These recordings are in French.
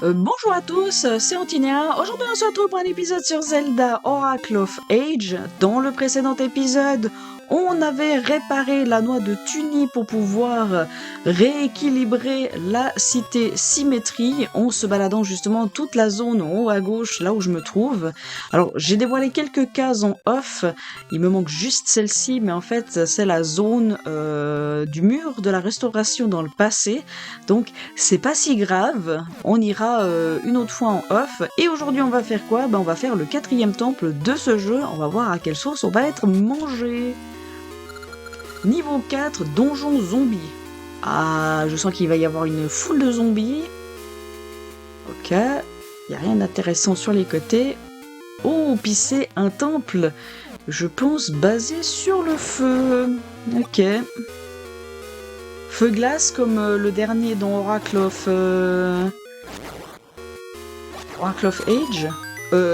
Bonjour à tous, c'est Antinia. Aujourd'hui, on se retrouve pour un épisode sur Zelda Oracle of Age. Dans le précédent épisode, on avait réparé la noix de Tuni pour pouvoir rééquilibrer la cité Symétrie en se baladant justement toute la zone en haut à gauche, là où je me trouve. Alors, j'ai dévoilé quelques cases en off. Il me manque juste celle-ci, mais en fait, c'est la zone du mur de la restauration dans le passé. Donc, c'est pas si grave, on ira une autre fois en off. Et aujourd'hui, on va faire quoi? On va faire le 4e temple de ce jeu. On va voir à quelle sauce on va être mangé. Niveau 4, donjon zombie. Ah, je sens qu'il va y avoir une foule de zombies. Ok, il n'y a rien d'intéressant sur les côtés. Oh, puis c'est un temple, je pense, basé sur le feu. Ok. Feu glace comme le dernier dans Oracle of Age.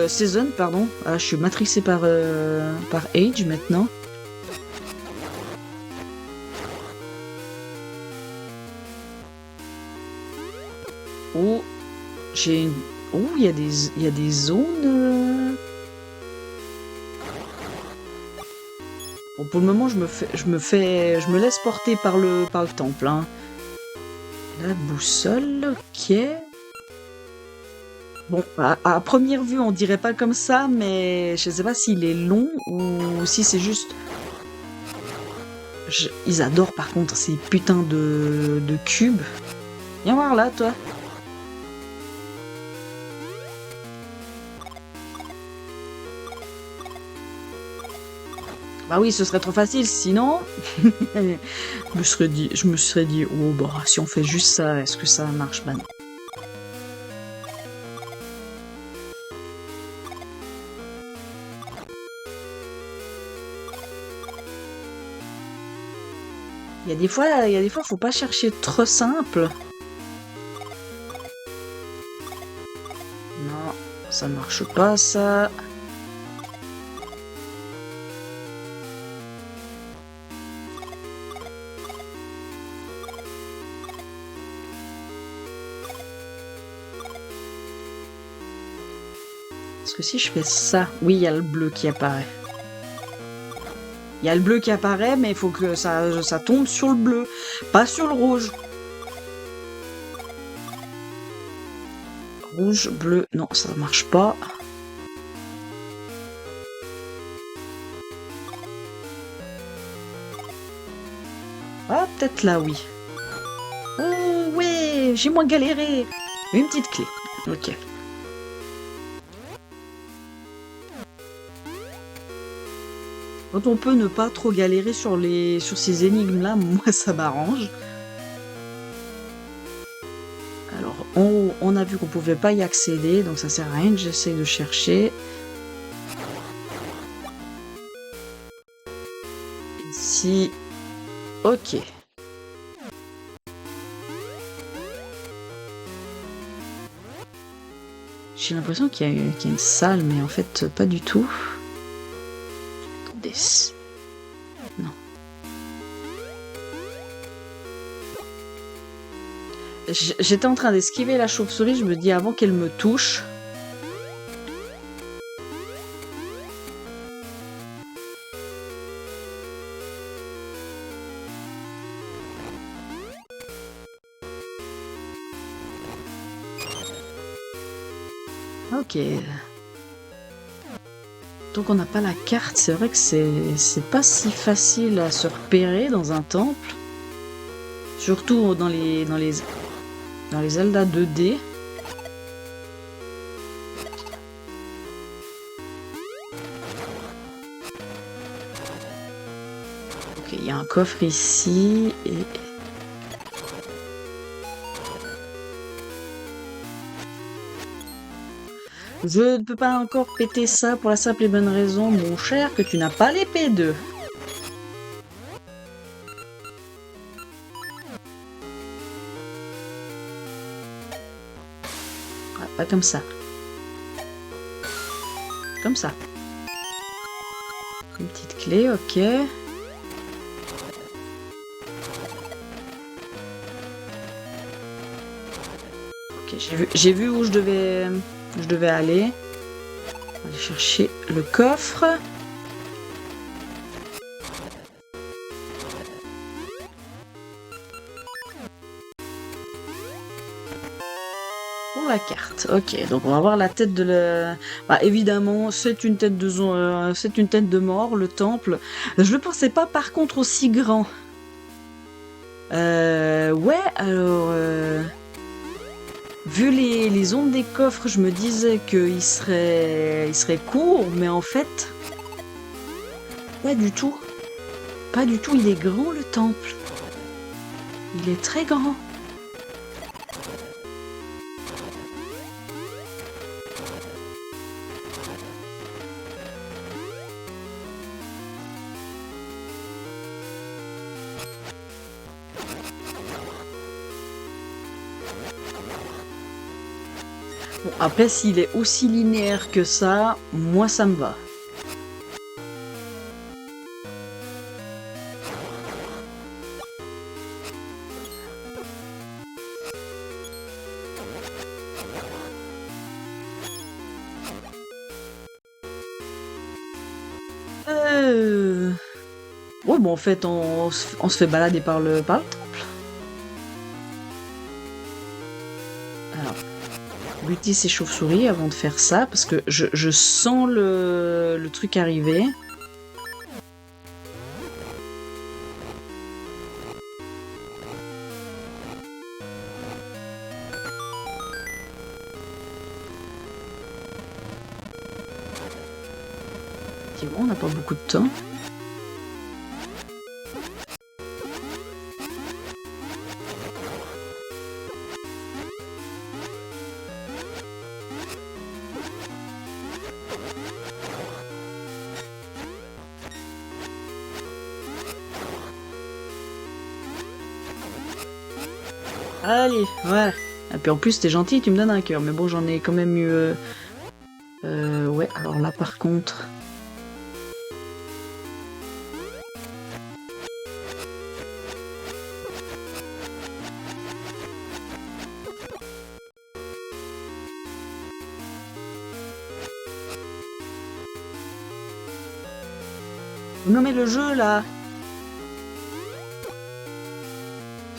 Season, pardon. Ah, je suis matrixé par Age maintenant. Oh, oh, il y a des zones. Bon, pour le moment, je me laisse porter par le temple. Hein. La boussole, ok. Bon, à première vue, on dirait pas comme ça, mais je sais pas s'il est long ou si c'est juste. Ils adorent par contre ces putains de cubes. Viens voir là, toi. Bah oui, ce serait trop facile, sinon. je me serais dit, oh bah si on fait juste ça, est-ce que ça marche? Bah non. Il y a des fois, faut pas chercher trop simple. Non, ça marche pas, ça. Parce que si je fais ça, oui, il y a le bleu qui apparaît. Il y a le bleu qui apparaît, mais il faut que ça tombe sur le bleu, pas sur le rouge. Rouge, bleu, non, ça marche pas. Ah, peut-être là, oui. Oh, ouais, j'ai moins galéré. Une petite clé, ok. Quand on peut ne pas trop galérer sur ces énigmes-là, moi ça m'arrange. Alors, en haut, on a vu qu'on pouvait pas y accéder, donc ça sert à rien que j'essaye de chercher. Ici, ok. J'ai l'impression qu'il y a une salle, mais en fait, pas du tout. Attendez. Non. J'étais en train d'esquiver la chauve-souris, je me dis avant qu'elle me touche. Ok. Donc on n'a pas la carte, c'est vrai que c'est pas si facile à se repérer dans un temple. Surtout dans les Zelda 2D. Ok, il y a un coffre ici et... Je ne peux pas encore péter ça pour la simple et bonne raison, mon cher, que tu n'as pas l'épée 2. Ah, pas comme ça. Comme ça. Une petite clé, ok. Ok, J'ai vu où je devais aller. Aller chercher le coffre. Pour la carte. Ok, donc on va voir la tête de le. Bah, évidemment, c'est une tête de mort, le temple. Je ne pensais pas par contre aussi grand. Ouais, alors. Vu les ondes des coffres, je me disais qu'il serait court, mais en fait, pas du tout. Pas du tout, il est grand le temple. Il est très grand. Bon, après, s'il est aussi linéaire que ça, moi ça me va. Ouais, bon, en fait, on se fait balader par le temple. Alors, buter ces chauves-souris avant de faire ça, parce que je sens le truc arriver. Effectivement, on n'a pas beaucoup de temps. Allez, voilà. Et puis en plus, t'es gentil, tu me donnes un cœur. Mais bon, j'en ai quand même eu... ouais, alors là, par contre... Vous nommez le jeu, là.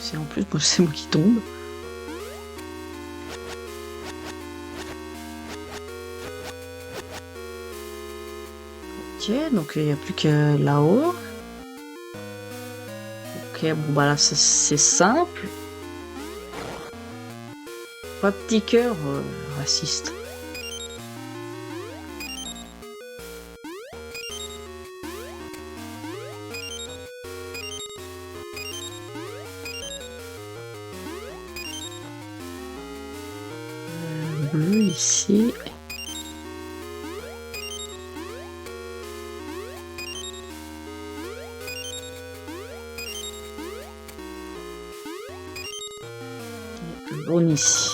C'est en plus, c'est moi qui tombe. Ok, donc il n'y a plus que là-haut. Ok, bon bah là c'est simple. 3 petits cœurs, raciste. Bleu ici. Jaune ici.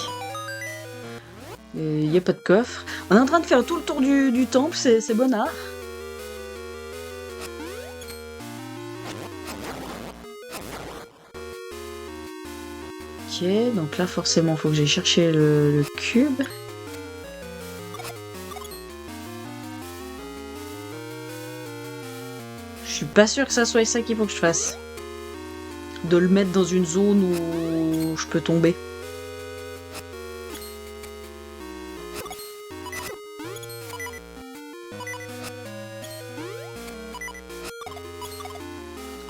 Il n'y a pas de coffre. On est en train de faire tout le tour du temple, c'est bonnard. Ok, donc là forcément faut que j'aille chercher le cube. Je suis pas sûr que ça soit ça qu'il faut que je fasse. De le mettre dans une zone où je peux tomber.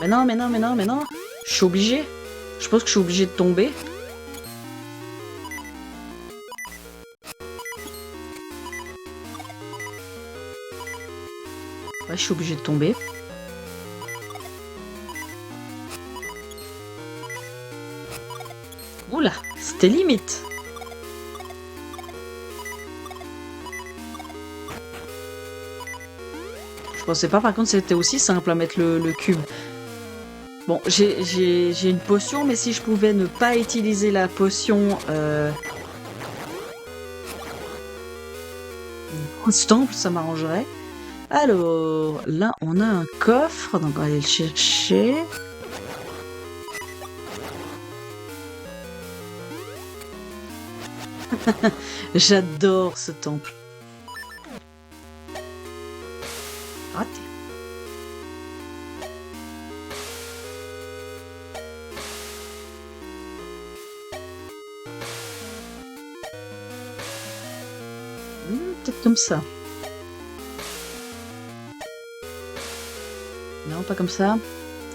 Mais non, mais non, mais non, mais non. Je suis obligé. Je pense que je suis obligé de tomber. Ouais, je suis obligé de tomber. Oula, c'était limite. Je pensais pas par contre c'était aussi simple à mettre le cube. Bon, j'ai une potion, mais si je pouvais ne pas utiliser la potion constante, ça m'arrangerait. Alors, là, on a un coffre, donc on va aller le chercher. J'adore ce temple. Raté. Peut-être comme ça. Non, pas comme ça.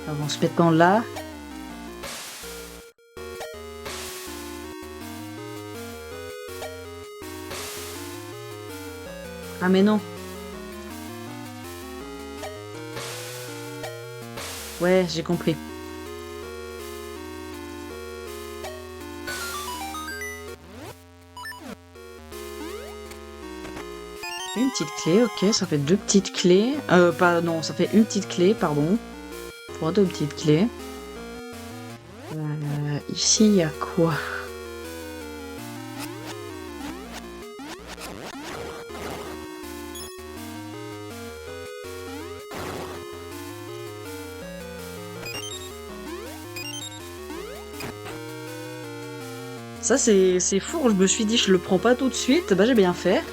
Alors, on se met quand là. Ah mais non. Ouais, j'ai compris. Une petite clé, ok, ça fait deux petites clés. Pas, non, ça fait une petite clé, pardon. Pour deux petites clés. Ici, il y a quoi? Ça, c'est fou. Je me suis dit, je le prends pas tout de suite. Bah, j'ai bien fait.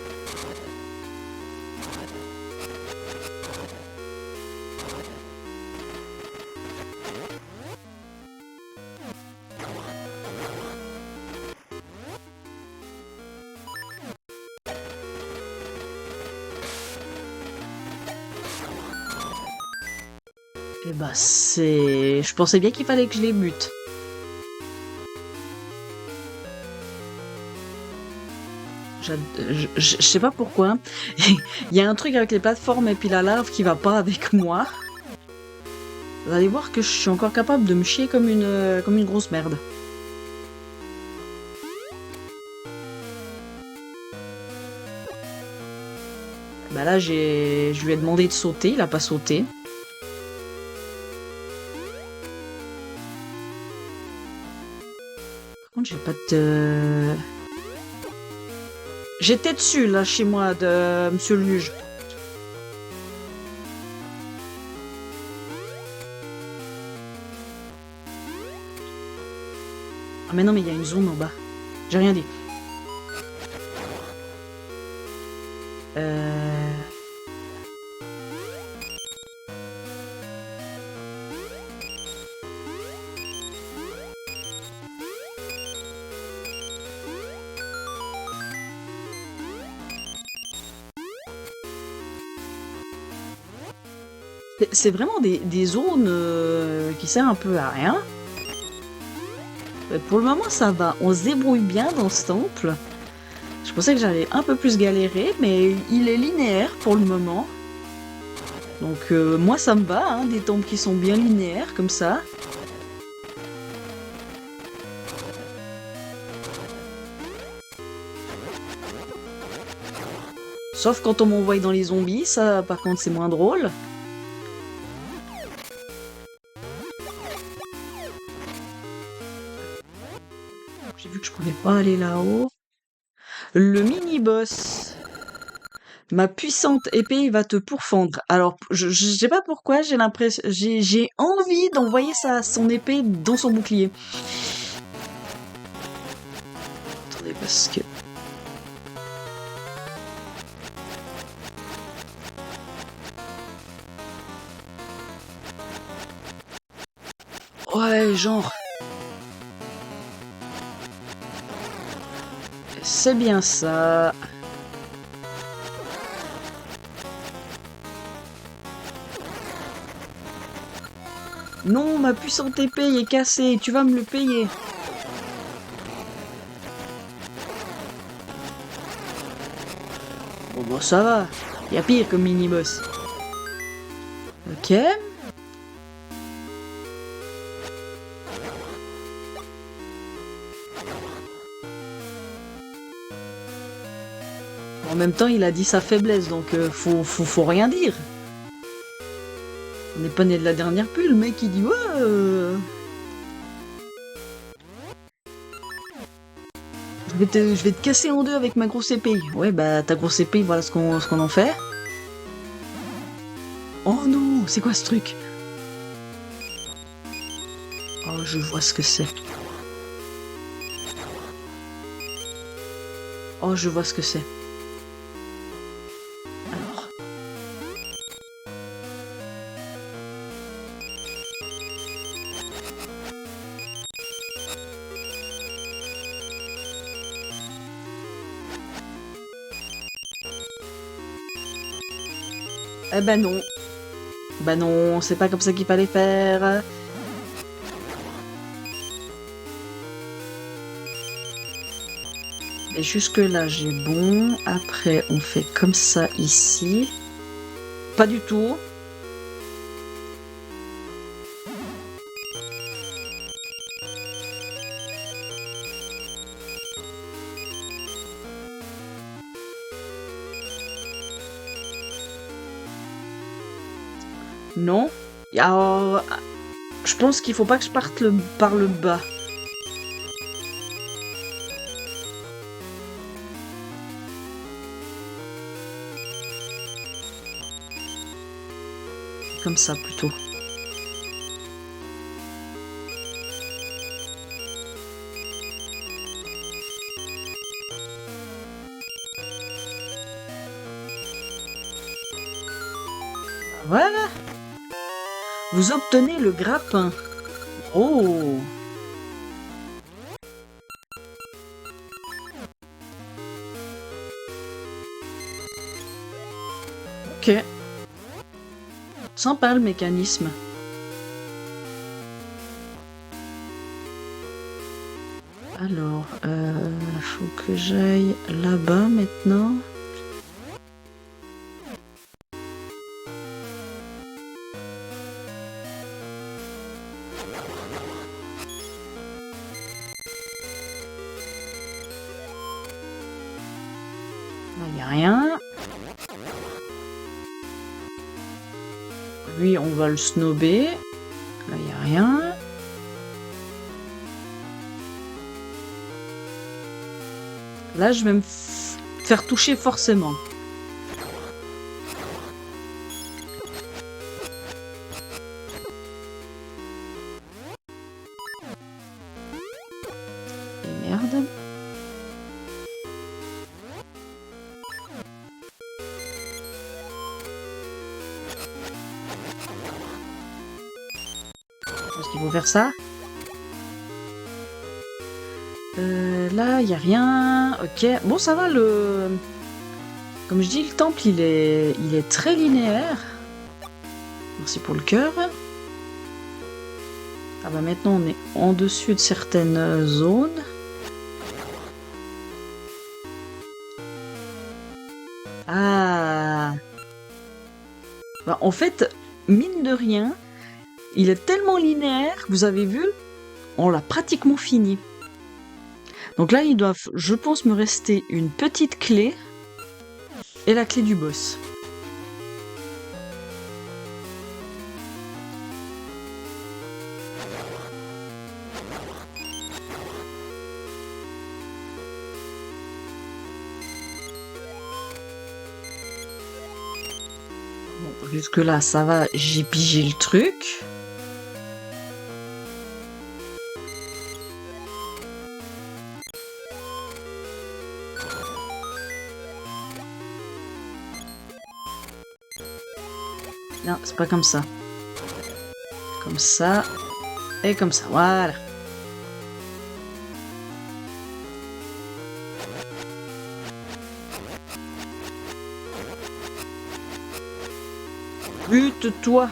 Et bah, c'est... Je pensais bien qu'il fallait que je les bute. Je sais pas pourquoi. Il y a un truc avec les plateformes et puis la lave qui va pas avec moi. Vous allez voir que je suis encore capable de me chier comme une grosse merde. Bah là, je lui ai demandé de sauter, il a pas sauté. Par contre, j'ai pas de... J'étais dessus, là, chez moi, de Monsieur Luge. Ah mais non, mais il y a une zone en bas. J'ai rien dit. C'est vraiment des zones qui servent un peu à rien. Pour le moment, ça va. On se débrouille bien dans ce temple. Je pensais que j'allais un peu plus galérer, mais il est linéaire pour le moment. Donc moi, ça me va, hein, des temples qui sont bien linéaires, comme ça. Sauf quand on m'envoie dans les zombies, ça, par contre, c'est moins drôle. J'ai vu que je pouvais pas aller là-haut. Le mini-boss. Ma puissante épée va te pourfendre. Alors, je sais pas pourquoi, j'ai l'impression, j'ai envie d'envoyer son épée dans son bouclier. Attendez, parce que... Ouais, genre... C'est bien ça. Non, ma puissante épée est cassée, tu vas me le payer. Bon, ça va. Y a pire comme mini-boss. Ok. En même temps, il a dit sa faiblesse, donc faut rien dire. On n'est pas né de la dernière pluie, le mec il dit ouais. Je vais te casser en deux avec ma grosse épée. Ouais, bah ta grosse épée, voilà ce qu'on en fait. Oh non, c'est quoi ce truc? Oh, je vois ce que c'est. Oh, je vois ce que c'est. Alors. Eh ben non. Ben non, c'est pas comme ça qu'il fallait faire. Et jusque là, j'ai bon. Après, on fait comme ça ici. Pas du tout. Non. Alors, je pense qu'il faut pas que je parte par le bas. Comme ça, plutôt. Voilà. Vous obtenez le grappin. Oh. Ok. Sympa le mécanisme. Alors, faut que j'aille là-bas maintenant. Là, y a rien. Lui, on va le snobber. Là, y a rien. Là, je vais me faire toucher forcément. Et merde. Est-ce qu'il faut faire ça? Là, y a rien. Ok. Bon, ça va, Comme je dis, le temple, il est très linéaire. Merci pour le cœur. Ah bah maintenant, on est en dessus de certaines zones. Ah. Bah, en fait, mine de rien, il est tellement linéaire, vous avez vu, on l'a pratiquement fini. Donc là, il doit, je pense, me rester une petite clé et la clé du boss. Bon, jusque là, ça va, j'ai pigé le truc. Non, c'est pas comme ça. Comme ça. Et comme ça, voilà. Bute-toi.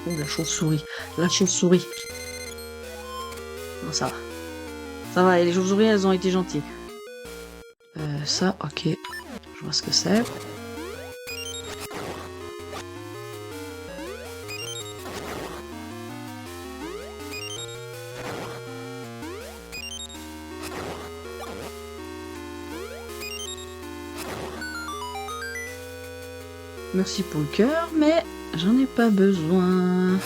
Oh, la chauve-souris. La chauve-souris. Non, ça va. Ça va, et les chauves-souris, elles ont été gentilles. Ça, ok. Je vois ce que c'est. Merci pour le cœur, mais j'en ai pas besoin.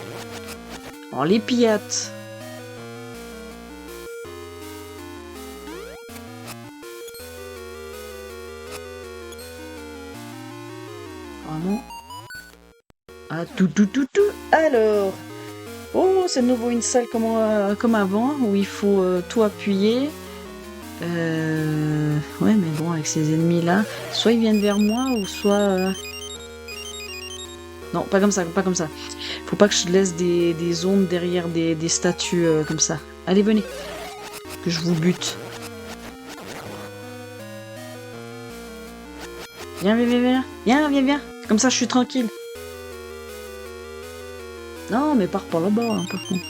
Alors, les pillates. Vraiment. Ah, tout. Alors, oh, c'est de nouveau une salle comme avant, où il faut tout appuyer. Ouais, mais bon, avec ces ennemis-là, soit ils viennent vers moi, ou soit... Non, pas comme ça, pas comme ça. Faut pas que je laisse des zones derrière des statues comme ça. Allez, venez, que je vous bute. Viens. Comme ça, je suis tranquille. Non, mais pars par là-bas, hein, par contre.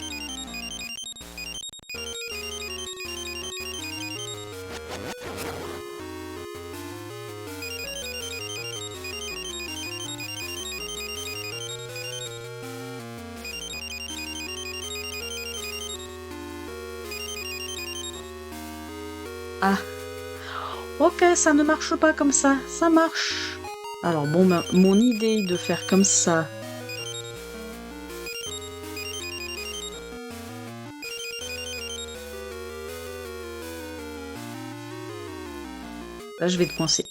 Ah, ok, ça ne marche pas comme ça marche. Alors bon, mon idée de faire comme ça... Là, je vais te coincer.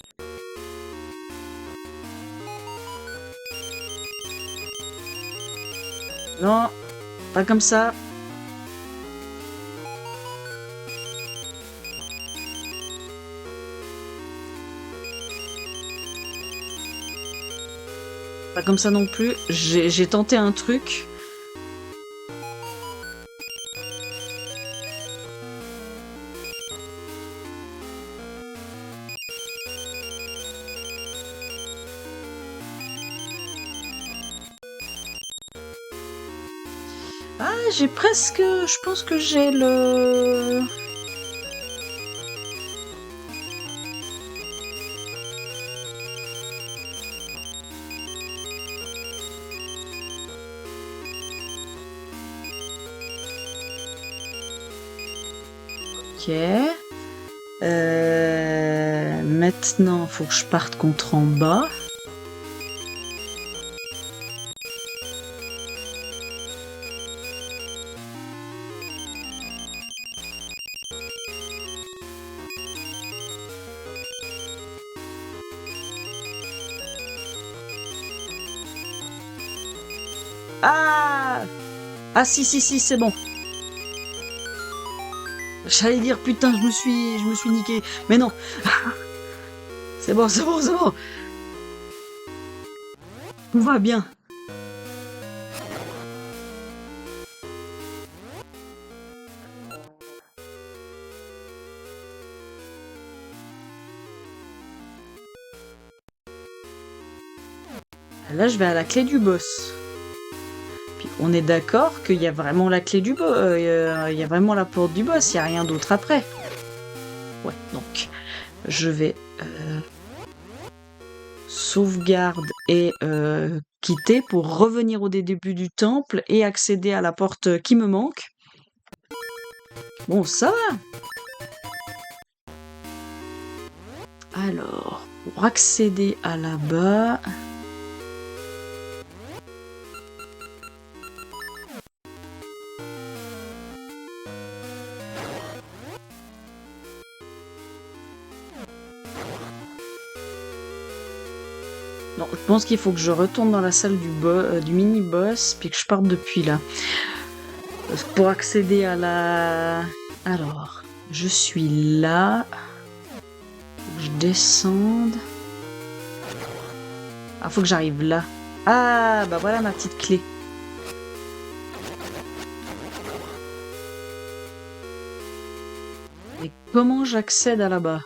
Non, pas comme ça. Pas comme ça non plus. J'ai tenté un truc. Ah, j'ai presque... Je pense que j'ai le... Ok. Maintenant, faut que je parte contre en bas. Ah! Ah si, c'est bon. J'allais dire putain, je me suis niqué. Mais non. C'est bon. Tout va bien. Là, je vais à la clé du boss. Puis on est d'accord qu'il y a vraiment la clé du boss. Il y a vraiment la porte du boss. Il n'y a rien d'autre après. Ouais, donc je vais sauvegarde et quitter pour revenir au début du temple et accéder à la porte qui me manque. Bon, ça va. Alors, pour accéder à là-bas... Non, je pense qu'il faut que je retourne dans la salle du mini-boss, puis que je parte depuis là. Pour accéder à la... Alors, je suis là. Faut que je descende. Ah, faut que j'arrive là. Ah, bah voilà ma petite clé. Et comment j'accède à là-bas?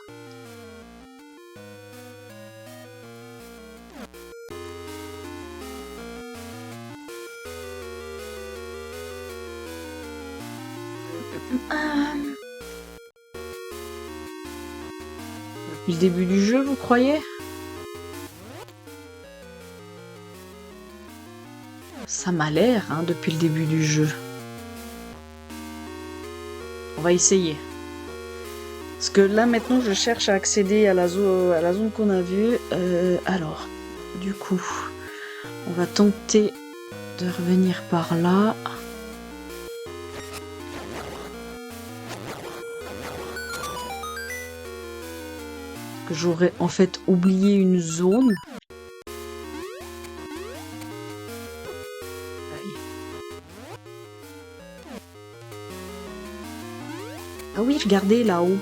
Depuis le début du jeu, vous croyez? Ça m'a l'air, hein, depuis le début du jeu. On va essayer. Parce que là, maintenant, je cherche à accéder à la zone qu'on a vue. Alors, du coup, on va tenter de revenir par là. Que j'aurais en fait oublié une zone. Ah oui, regardez là-haut.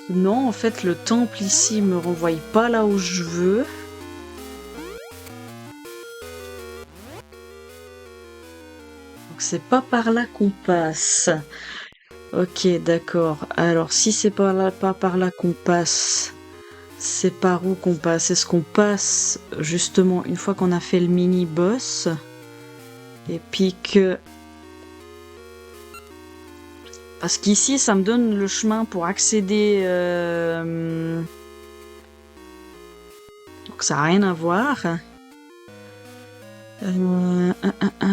Non, en fait, le temple ici me renvoie pas là où je veux. Donc c'est pas par là qu'on passe. Ok, d'accord. Alors si c'est pas par là qu'on passe, c'est par où qu'on passe? Est-ce qu'on passe justement une fois qu'on a fait le mini-boss et puis que... Parce qu'ici, ça me donne le chemin pour accéder... Donc ça n'a rien à voir. Euh, euh, euh, euh.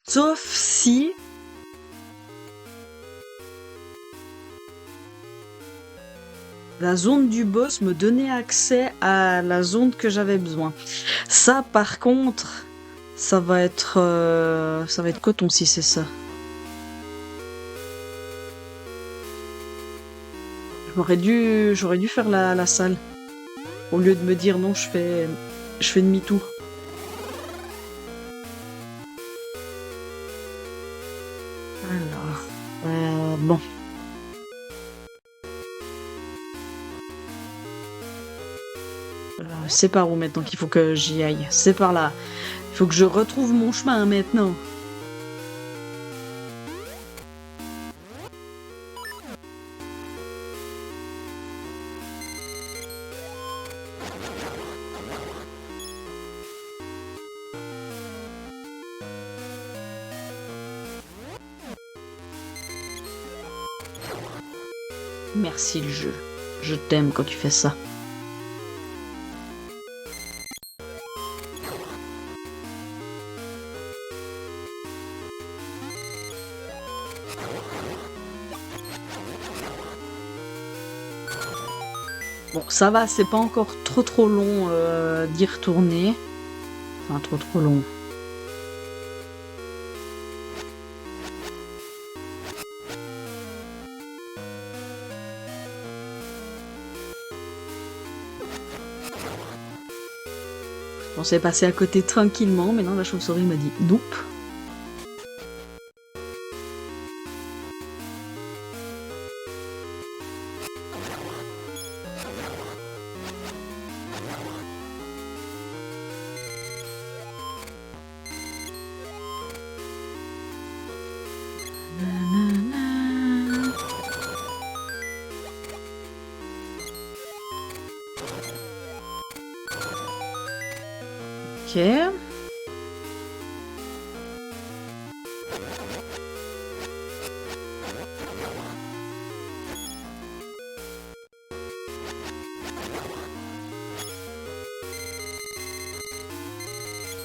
Sauf si... La zone du boss me donnait accès à la zone que j'avais besoin. Ça, par contre, ça va être coton si c'est ça. J'aurais dû faire la salle. Au lieu de me dire non, je fais demi-tour. Alors, bon. C'est par où maintenant qu'il faut que j'y aille? C'est par là. Il faut que je retrouve mon chemin maintenant. Merci le jeu. Je t'aime quand tu fais ça. Bon, ça va, c'est pas encore trop long d'y retourner. Enfin, trop long. Je pensais passer à côté tranquillement, mais non, la chauve-souris m'a dit « Nope ». Ok.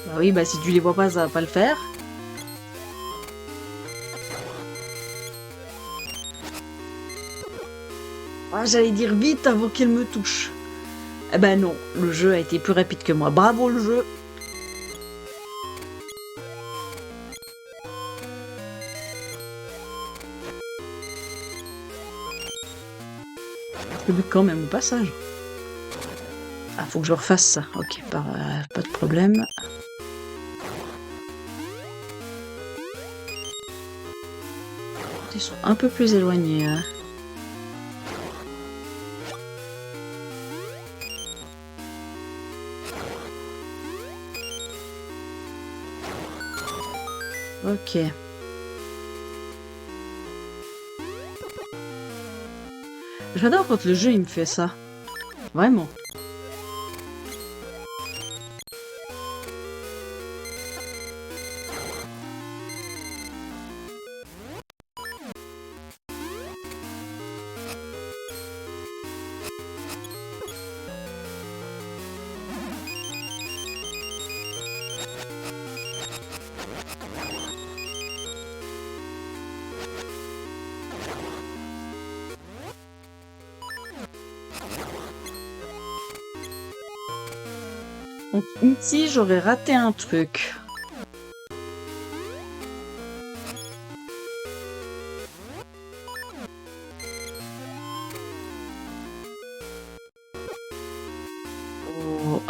Bah oui, bah si tu les vois pas, ça va pas le faire. Ah, j'allais dire vite avant qu'elle me touche. Eh ben non, le jeu a été plus rapide que moi. Bravo le jeu. Le quand même au passage. Ah, faut que je refasse ça. Ok, pas de problème. Ils sont un peu plus éloignés. Hein. Ok. J'adore quand le jeu il me fait ça. Vraiment. Donc ici, j'aurais raté un truc.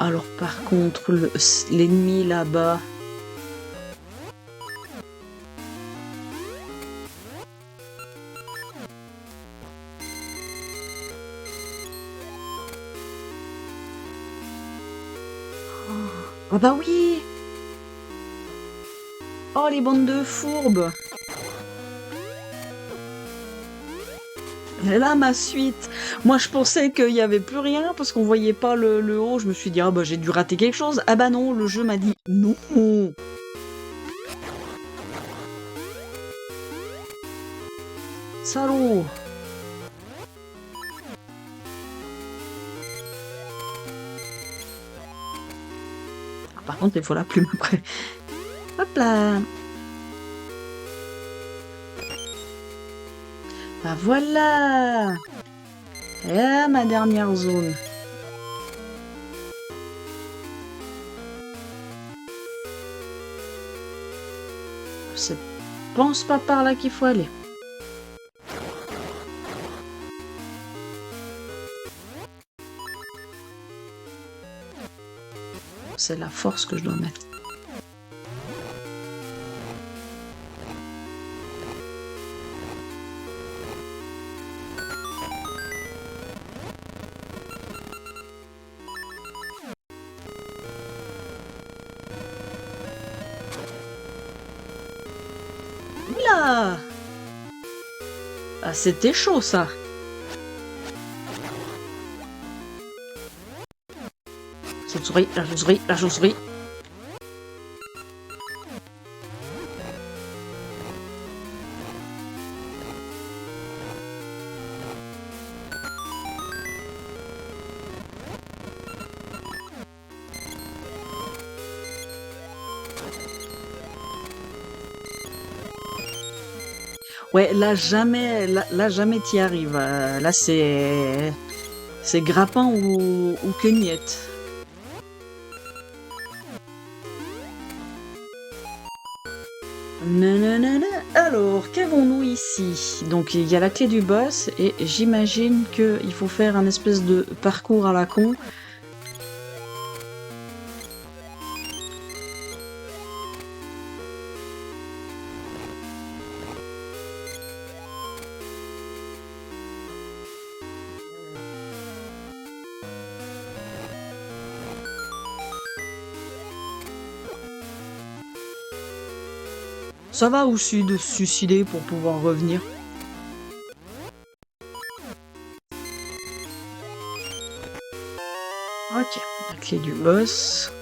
Alors par contre, l'ennemi là-bas... Ah bah oui! Oh, les bandes de fourbes! Et là, ma suite. Moi, je pensais qu'il y avait plus rien parce qu'on voyait pas le haut. Je me suis dit, ah bah j'ai dû rater quelque chose. Ah bah non, le jeu m'a dit non. Salaud! Ah, par contre, il faut la plume après. Hop là! Bah voilà! Et là, ma dernière zone. Je pense pas par là qu'il faut aller. C'est la force que je dois mettre. Oula! Ah, c'était chaud ça. La chauve-souris, la chauve-souris. Ouais, là jamais t'y arrives. Là c'est grappin ou quegnette. Nanana. Alors, qu'avons-nous ici? Donc il y a la clé du boss et j'imagine qu'il faut faire un espèce de parcours à la con. Ça va aussi de se suicider pour pouvoir revenir. Ok, la clé du boss.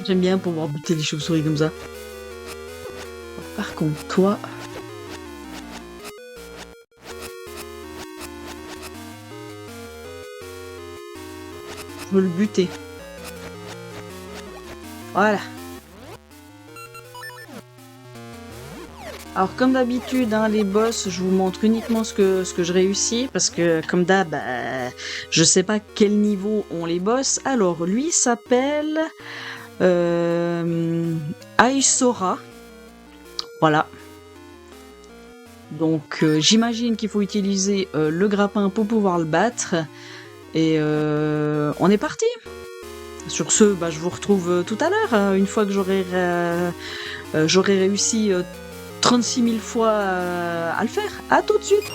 J'aime bien pouvoir buter les chauves-souris comme ça. Par contre, toi... Je veux le buter. Voilà. Alors comme d'habitude, hein, les boss, je vous montre uniquement ce que je réussis, parce que comme d'hab, je sais pas quel niveau ont les boss. Alors lui s'appelle Aisora. Voilà. Donc j'imagine qu'il faut utiliser le grappin pour pouvoir le battre. Et on est parti. Sur ce, je vous retrouve tout à l'heure, une fois que j'aurai réussi 36 000 fois à le faire. À tout de suite.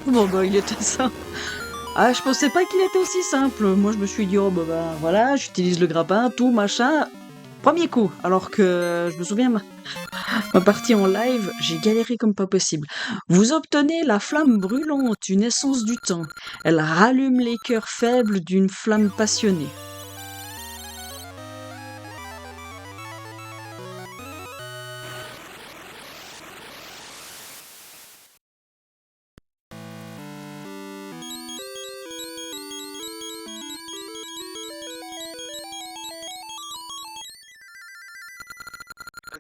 Bon, bah, il était ça. Ah, je pensais pas qu'il était aussi simple. Moi, je me suis dit, oh, bah, voilà, j'utilise le grappin, tout, machin. Premier coup. Alors que, je me souviens, ma partie en live, j'ai galéré comme pas possible. Vous obtenez la flamme brûlante, une essence du temps. Elle rallume les cœurs faibles d'une flamme passionnée.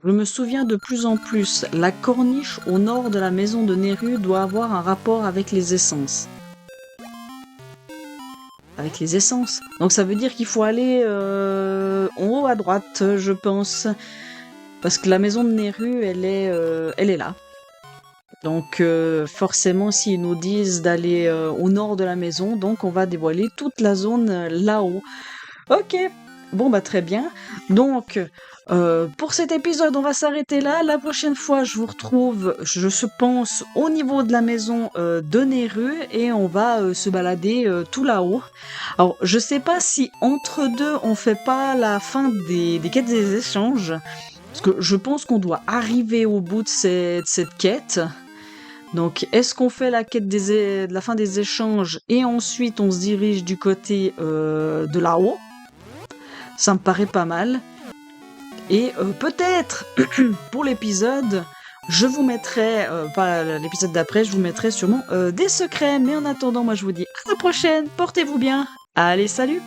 Je me souviens de plus en plus, la corniche au nord de la maison de Néru doit avoir un rapport avec les essences. Avec les essences. Donc ça veut dire qu'il faut aller en haut à droite, je pense. Parce que la maison de Néru, elle est là. Donc forcément, s'ils nous disent d'aller au nord de la maison, donc on va dévoiler toute la zone là-haut. Ok, bon bah très bien. Donc pour cet épisode, on va s'arrêter là. La prochaine fois, je vous retrouve, je pense, au niveau de la maison de Néru et on va se balader tout là-haut. Alors, je sais pas si entre deux, on fait pas la fin des quêtes des échanges. Parce que je pense qu'on doit arriver au bout de cette quête. Donc, est-ce qu'on fait la quête de la fin des échanges et ensuite on se dirige du côté de là-haut? Ça me paraît pas mal. Et peut-être, pour l'épisode, je vous mettrai, pas l'épisode d'après, je vous mettrai sûrement des secrets. Mais en attendant, moi je vous dis à la prochaine, portez-vous bien. Allez, salut!